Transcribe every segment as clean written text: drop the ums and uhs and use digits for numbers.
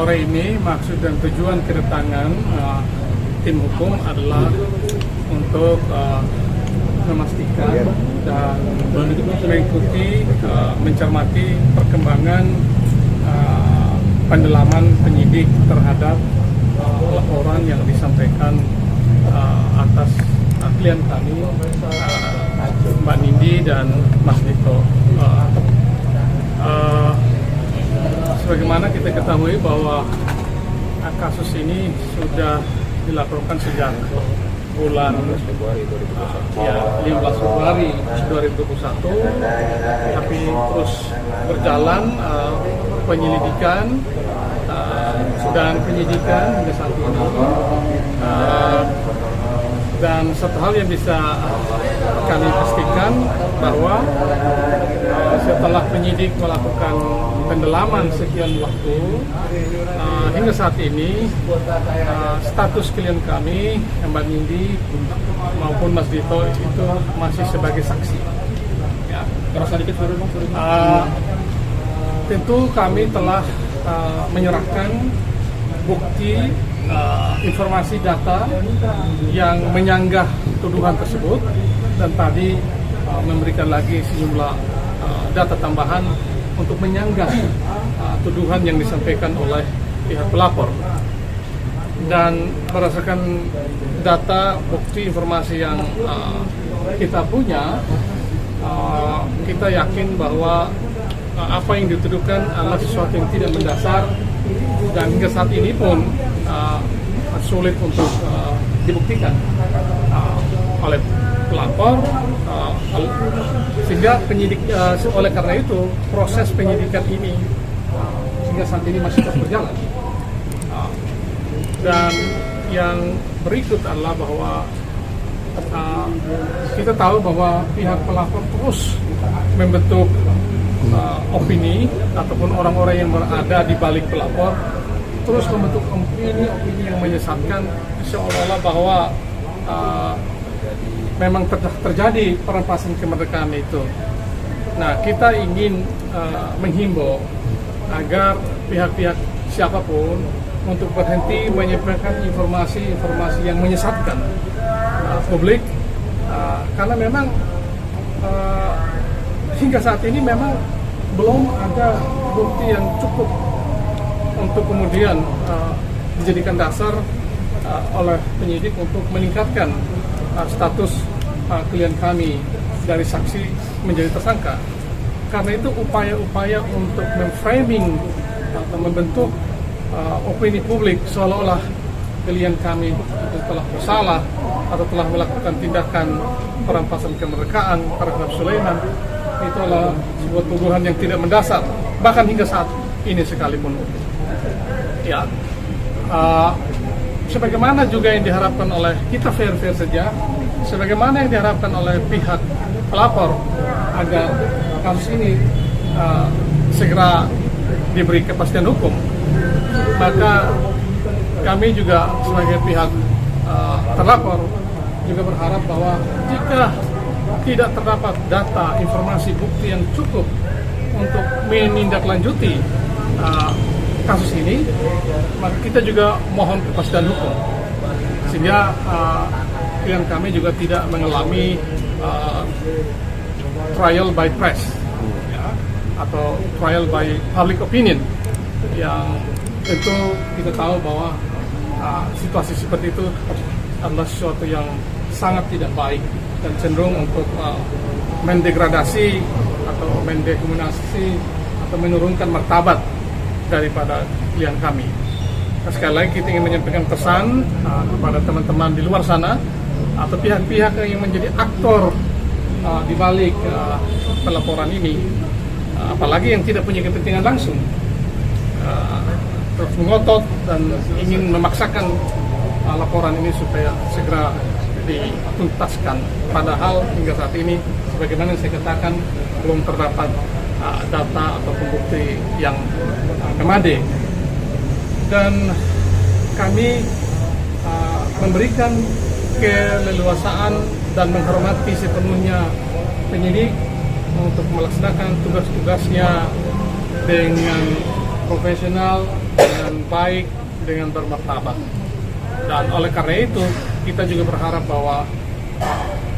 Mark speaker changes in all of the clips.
Speaker 1: sore ini maksud dan tujuan kedatangan tim hukum adalah untuk memastikan dan mengikuti, mencermati perkembangan pendalaman penyidik terhadap laporan yang disampaikan atas klien kami, Mbak Nindi dan Mas Dito. Sebagaimana kita ketahui bahwa kasus ini sudah dilaporkan sejak bulan 15 Februari 2021, tapi terus berjalan penyelidikan dan penyidikan hingga saat ini. Dan satu hal yang bisa kami pastikan bahwa setelah penyidik melakukan pendalaman sekian waktu, hingga saat ini status klien kami, Mbak Nindi maupun Mas Dito itu masih sebagai saksi. Ya. Tentu kami telah menyerahkan bukti, informasi data yang menyanggah tuduhan tersebut, dan tadi memberikan lagi sejumlah data tambahan untuk menyanggah tuduhan yang disampaikan oleh pihak pelapor. Dan berdasarkan data, bukti, informasi yang kita punya, kita yakin bahwa apa yang dituduhkan adalah sesuatu yang tidak mendasar, dan hingga saat ini pun sulit untuk dibuktikan oleh pelapor, sehingga penyidik, oleh karena itu proses penyidikan ini hingga saat ini masih terus berjalan. Dan yang berikut adalah bahwa kita tahu bahwa pihak pelapor terus membentuk opini, ataupun orang-orang yang berada di balik pelapor terus membentuk opini yang menyesatkan, seolah-olah bahwa memang terjadi perampasan kemerdekaan itu. Nah, kita ingin menghimbau agar pihak-pihak siapapun untuk berhenti menyebarkan informasi-informasi yang menyesatkan publik, karena memang hingga saat ini memang belum ada bukti yang cukup untuk kemudian dijadikan dasar oleh penyidik untuk meningkatkan status klien kami dari saksi menjadi tersangka. Karena itu upaya-upaya untuk memframing atau membentuk opini publik seolah-olah klien kami itu telah bersalah atau telah melakukan tindakan perampasan kemerdekaan terhadap Sulaiman, itu adalah sebuah tuduhan yang tidak mendasar, bahkan hingga saat ini sekalipun. Ya, sebagaimana juga yang diharapkan oleh kita fair-fair saja, sebagaimana yang diharapkan oleh pihak pelapor agar kasus ini segera diberi kepastian hukum, maka kami juga sebagai pihak terlapor juga berharap bahwa jika tidak terdapat data, informasi, bukti yang cukup untuk menindaklanjuti kasus ini, maka kita juga mohon kepastian hukum, sehingga klien kami juga tidak mengalami trial by press, ya, atau trial by public opinion, yang tentu kita tahu bahwa situasi seperti itu adalah sesuatu yang sangat tidak baik dan cenderung untuk mendegradasi atau mendehumanisasi atau menurunkan martabat daripada klien kami. Nah, sekali lagi kita ingin menyampaikan pesan kepada teman-teman di luar sana atau pihak-pihak yang menjadi aktor di balik pelaporan ini, apalagi yang tidak punya kepentingan langsung, terus mengotot dan ingin memaksakan laporan ini supaya segera dituntaskan. Padahal hingga saat ini, sebagaimana yang saya katakan, belum terdapat data atau bukti yang memadai. Dan kami memberikan keleluasaan dan menghormati sepenuhnya penyidik untuk melaksanakan tugas-tugasnya dengan profesional dengan baik, dengan bermartabat. Dan oleh karena itu kita juga berharap bahwa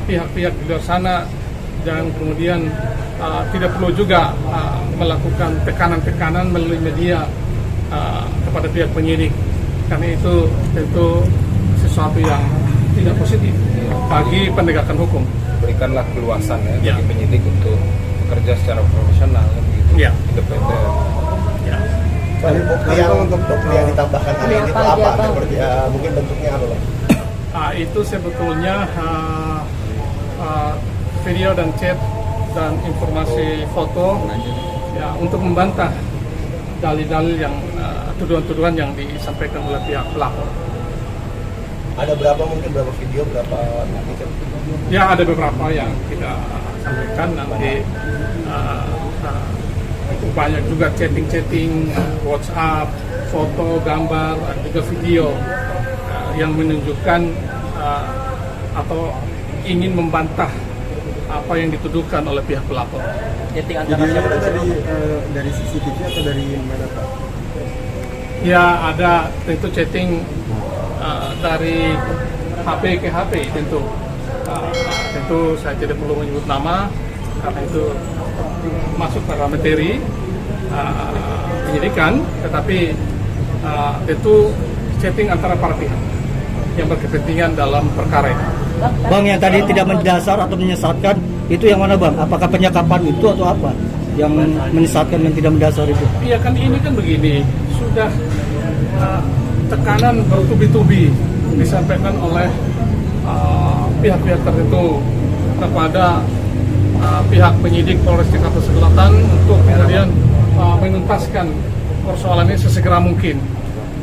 Speaker 1: pihak-pihak di luar sana dan kemudian tidak perlu juga melakukan tekanan-tekanan melalui media kepada pihak penyidik, karena itu tentu sesuatu yang tidak positif bagi penegakan hukum.
Speaker 2: Berikanlah keluasan ya bagi penyidik untuk bekerja secara profesional gitu, independen.
Speaker 3: Dari bukti yang ditambahkan hari ini itu apa? Seperti mungkin bentuknya apa, Bang?
Speaker 1: Itu sebetulnya video dan chat dan informasi foto ya, untuk membantah dalil-dalil yang tuduhan-tuduhan yang disampaikan oleh pihak pelapor.
Speaker 3: Ada berapa video, berapa bukti?
Speaker 1: Ya, ada beberapa yang kita sampaikan nanti. Banyak juga chatting-chatting, WhatsApp, foto, gambar, juga video yang menunjukkan atau ingin membantah apa yang dituduhkan oleh pihak pelapor.
Speaker 4: Videonya dari CCTV atau dari mana, Pak?
Speaker 1: Ya, ada tentu chatting dari HP ke HP tentu. Tentu saya tidak perlu menyebut nama karena itu masuk ke materi penyidikan, tetapi tentu chatting antara para pihak yang berkepentingan dalam perkara ini.
Speaker 5: Bang, yang tadi tidak mendasar atau menyesatkan itu yang mana, Bang? Apakah penyekapan itu atau apa yang menyesatkan dan tidak mendasar itu?
Speaker 1: Iya, kan ini kan begini, sudah tekanan bertubi-tubi disampaikan oleh pihak-pihak tertentu kepada pihak penyidik Polres Jakarta Selatan untuk kemudian menuntaskan persoalan ini sesegera mungkin.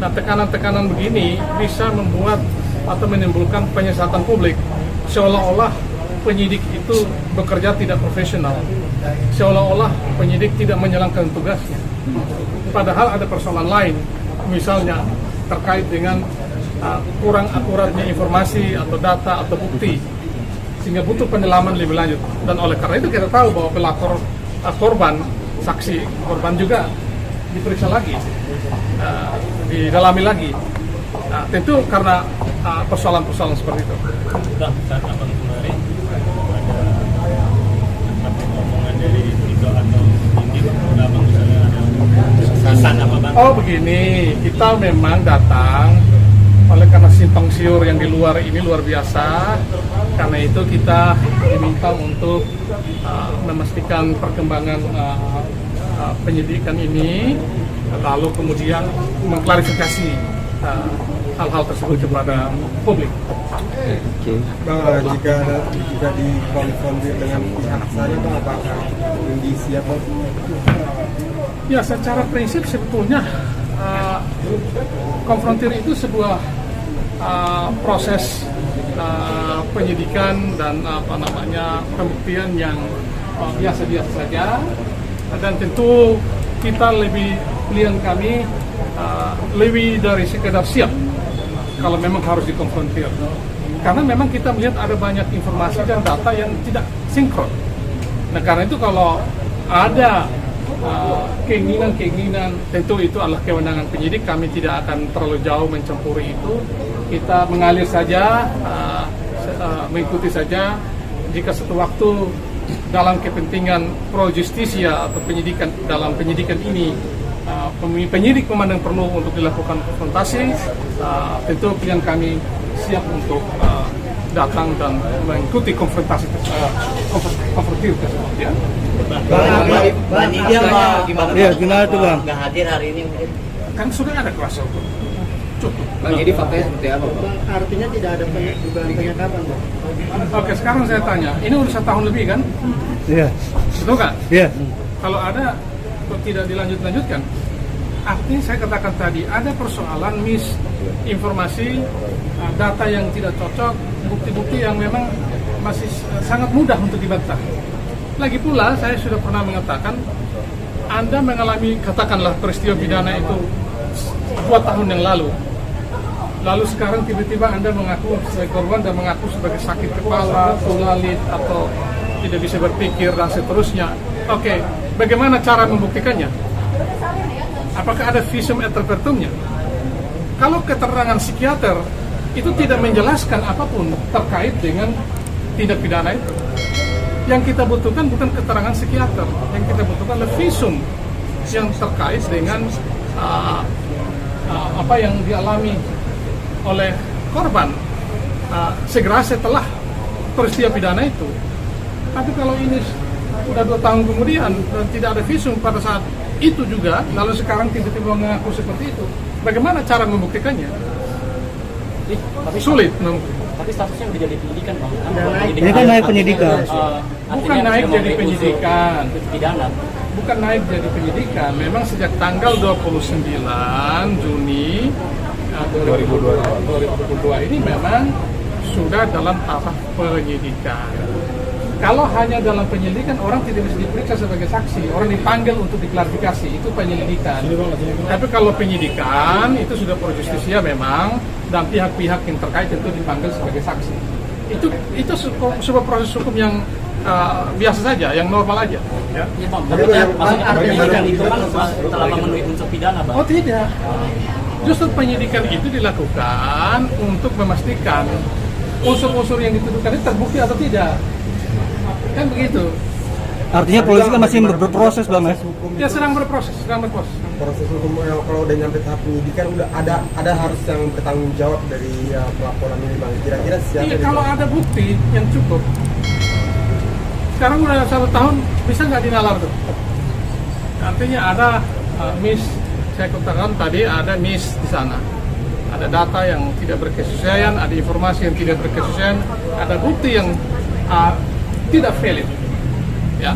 Speaker 1: Nah, tekanan-tekanan begini bisa membuat atau menimbulkan penyesatan publik, seolah-olah penyidik itu bekerja tidak profesional, seolah-olah penyidik tidak menjalankan tugasnya. Padahal ada persoalan lain, misalnya terkait dengan kurang akuratnya informasi atau data atau bukti, sehingga butuh pendalaman lebih lanjut. Dan oleh karena itu kita tahu bahwa pelapor korban, saksi korban juga diperiksa lagi, didalami lagi. Tentu karena persoalan-persoalan seperti itu.
Speaker 6: Saat abang kemarin ada omongan dari Tito atau Tito, abang misalnya ada pesan apa, Bang?
Speaker 1: Oh begini, kita memang datang oleh karena simpang siur yang di luar ini luar biasa. Karena itu kita diminta untuk memastikan perkembangan penyidikan ini, lalu kemudian mengklarifikasi hal-hal tersebut kepada publik.
Speaker 4: Bang, jika dikonfrontir dengan pihak saya, Bang, apakah ini siap, Bang?
Speaker 1: Ya, secara prinsip sebetulnya konfrontir itu sebuah proses penyidikan dan pembuktian yang biasa-biasa saja, dan tentu kita klien kami lebih dari sekedar siap kalau memang harus dikonfrontir, karena memang kita melihat ada banyak informasi dan data yang tidak sinkron. Nah, karena itu kalau ada keinginan, tentu itu adalah kewenangan penyidik. Kami tidak akan terlalu jauh mencampuri itu. Kita mengalir saja, mengikuti saja. Jika suatu waktu dalam kepentingan pro justisia atau penyidikan, dalam penyidikan ini penyidik memandang perlu untuk dilakukan konfrontasi, tentu klien kami siap untuk datang dan mengikuti konfrontasi konfrontir tersebut, ya.
Speaker 7: Bang, dia gimana?
Speaker 5: Iya, gimana tuh, Bang?
Speaker 7: Nggak hadir hari ini mungkin.
Speaker 1: Kan sudah ada kuasa hukum, cukup.
Speaker 2: Bang, jadi faktanya seperti apa, Bang?
Speaker 4: Artinya tidak ada dugaan penyekapan, Bang?
Speaker 1: Oke, sekarang saya tanya, ini udah 1 tahun lebih kan?
Speaker 5: Iya.
Speaker 1: Betul kan?
Speaker 5: Iya.
Speaker 1: Kalau ada, kok tidak dilanjutkan? Artinya saya katakan tadi, ada persoalan misinformasi, data yang tidak cocok, bukti-bukti yang memang masih sangat mudah untuk dibantah. Lagi pula, saya sudah pernah mengatakan, Anda mengalami, katakanlah peristiwa pidana itu 2 tahun yang lalu. Lalu sekarang tiba-tiba Anda mengaku sebagai korban dan mengaku sebagai sakit kepala, tulalit, atau tidak bisa berpikir, dan seterusnya. Oke, bagaimana cara membuktikannya? Apakah ada visum et repertumnya? Kalau keterangan psikiater itu tidak menjelaskan apapun terkait dengan tindak pidana itu. Yang kita butuhkan bukan keterangan psikiater, yang kita butuhkan adalah visum yang terkait dengan apa yang dialami oleh korban segera setelah peristiwa pidana itu. Tapi kalau ini sudah 2 tahun kemudian dan tidak ada visum pada saat itu juga, lalu sekarang tiba-tiba mengaku seperti itu, bagaimana cara membuktikannya? Sulit.
Speaker 7: Tapi statusnya udah jadi penyidikan, Bang.
Speaker 5: Ini kan naik penyidikan.
Speaker 1: Bukan naik jadi penyidikan.
Speaker 7: Pidana.
Speaker 1: Bukan naik jadi penyidikan. Memang sejak tanggal 29 Juni 2022 ini memang sudah dalam tahap penyidikan. Kalau hanya dalam penyelidikan, orang tidak bisa diperiksa sebagai saksi, orang dipanggil untuk diklarifikasi, itu penyelidikan. Tapi kalau penyidikan itu sudah pro justisia memang, dan pihak-pihak yang terkait itu dipanggil sebagai saksi. Itu sebuah proses hukum yang biasa saja, yang normal aja. Ya.
Speaker 7: Ya, Bang. Maksudnya penyidikan itu kan telah memenuhi unsur pidana, Bang.
Speaker 1: Oh tidak, justru penyidikan itu dilakukan untuk memastikan unsur-unsur yang dituduhkan itu terbukti atau tidak. Kan begitu.
Speaker 5: Artinya polisi kan masih berproses, Bang, ya?
Speaker 1: Ya sedang berproses.
Speaker 4: Proses hukum kalau udah nyampe tahap penyidikan udah ada harus yang bertanggung jawab dari pelaporan ini, Bang. Kira-kira siapa?
Speaker 1: Iya, kalau ada bukti yang cukup. Sekarang udah 1 tahun, bisa nggak dinalar tuh? Artinya ada miss, saya katakan tadi ada miss di sana. Ada data yang tidak berkesesuaian, ada informasi yang tidak berkesesuaian, ada bukti yang tidak valid. Ya,